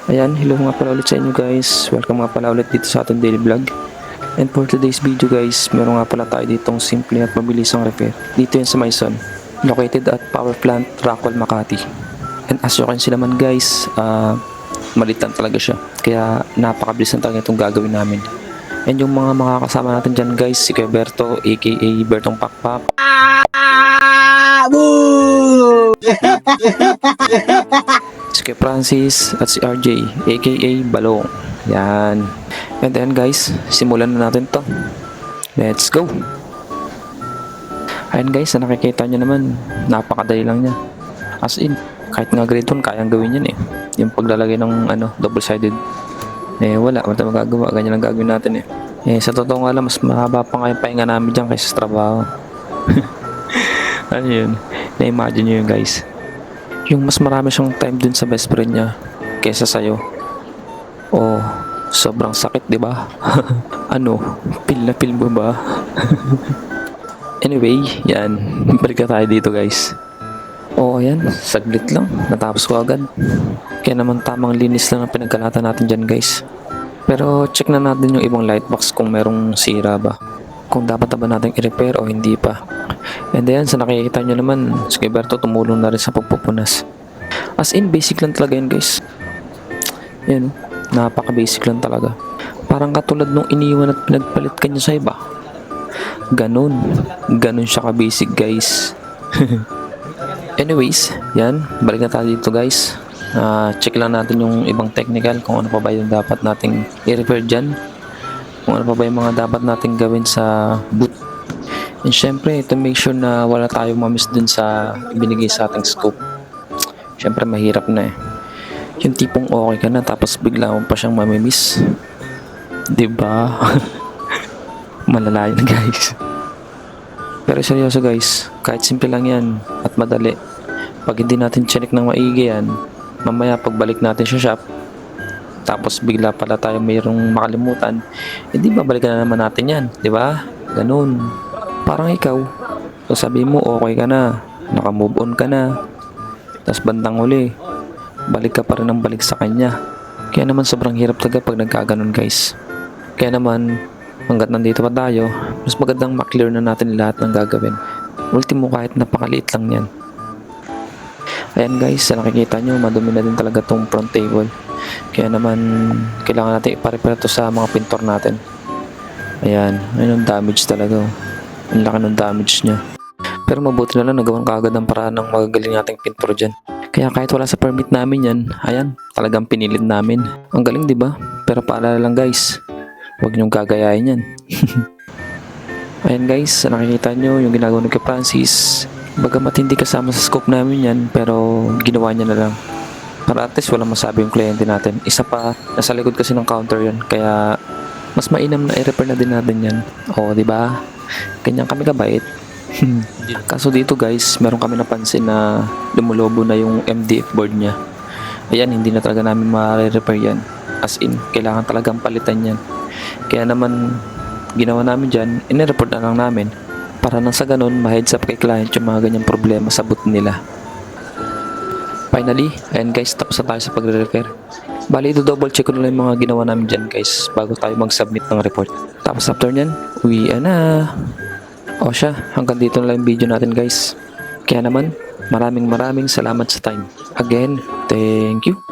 Ayan, hello nga pala ulit sa inyo guys. Welcome nga pala ulit dito sa ating daily vlog. And for today's video guys, meron nga pala tayo ditong simple at mabilisang repair. Dito yan sa Maison, located at Power Plant, Rockwell, Makati. And as you can see naman guys, maliit lang talaga siya. Kaya napakabilis lang talaga itong gagawin namin. And yung mga makakasama natin dyan guys, si Kuya Berto, aka Bertong Pakpak. Si Kuya Francis at si RJ, aka Balong. Yan. And then guys, simulan na natin to. Let's go! Ayan guys, na nakikita nyo naman, napakadali lang niya. As in, kahit nga grade 1, kayang gawin yan eh. Yung paglalagay ng double-sided. Wala tayong magagawa, ganyan lang gagawin natin eh. Sa totoo nga lang, mas mahaba pa nga yung pahinga namin dyan kaysa sa trabaho. Ano yun? Na-imagine nyo yun guys. Yung mas marami siyang time dun sa best friend niya kaysa sa'yo. Oh, sobrang sakit, di ba? Feel na feel mo ba? Anyway, yan. Balik na tayo dito guys. Oo, ayan. Saglit lang. Natapos ko agad. Kaya naman tamang linis lang ang pinagkalatan natin dyan guys. Pero check na natin yung ibang lightbox kung merong sira ba. Kung dapat na ba natin i-repair o hindi pa. And then, sa nakikita nyo naman, si Gilberto tumulong na rin sa pagpupunas. As in, basic lang talaga yun guys. Yan, napaka-basic lang talaga. Parang katulad nung iniwan at pinagpalit ka nyo sa iba. Ganun siya ka-basic guys. Anyways, yan, balik na tayo dito guys. Check lang natin yung ibang technical, kung ano pa ba yung dapat nating i-repair dyan. Kung ano pa ba yung mga dapat nating gawin sa boot. And syempre, to make sure na wala tayong mamiss dun sa binigay sa ating scope. Syempre, mahirap na eh. Yung tipong okay ka na, tapos bigla mo pa siyang mamimiss. Diba? Malala yun guys. Pero seryoso guys, kahit simple lang yan at madali. Pag hindi natin check ng maigi yan, mamaya pagbalik natin sa shop, tapos bigla pala tayo mayroong makalimutan, hindi babalikan na naman natin yan, di ba? Ganun. Parang ikaw, so sabi mo okay ka na, naka-move on ka na, tapos bandang uli, balik ka pa rin ng balik sa kanya. Kaya naman sobrang hirap talaga pag nagkaganon guys. Kaya naman, hanggat nandito pa tayo, mas magandang maklear na natin lahat ng gagawin. Ultimo kahit napakaliit lang yan. Ayan guys, sa nakikita nyo, madumi na din talaga tong front table. Kaya naman, kailangan natin iparepair to sa mga pintor natin. Ayan, ayun ang damage talaga. Ang laki ng damage niya. Pero mabuti na lang nagawan kaagad ng paraan ng magagaling nating pintor dyan. Kaya kahit wala sa permit namin yan, ayan, talagang pinilit namin. Ang galing diba? Pero paalala lang guys, huwag niyong gagayahin yan. Ayan guys, nakikita nyo yung ginagawa ni Francis. Bagamat hindi kasama sa scope namin yan, pero ginawa niya na lang. Para at least walang masabi yung kliyente natin. Isa pa, nasa likod kasi ng counter yan, kaya mas mainam na i-repair na din natin yan. Oo, diba? Ganyan kami kabait. Kaso dito guys, meron kami napansin na lumulobo na yung MDF board niya. Ayan, hindi na talaga namin ma-repair yan. As in, kailangan talagang palitan yan. Kaya naman, ginawa namin dyan, in-report na lang namin. Para nang sa ganun, ma-heads up kay client yung mga ganyang problema sa boot nila. Finally, ayan guys, tapos na tayo sa pagre-repair. Bali, double check ko na lang yung mga ginawa namin dyan guys, bago tayo mag-submit ng report. Tapos after nyan, uwian na. O siya, hanggang dito na lang yung video natin guys. Kaya naman, maraming salamat sa time. Again, thank you.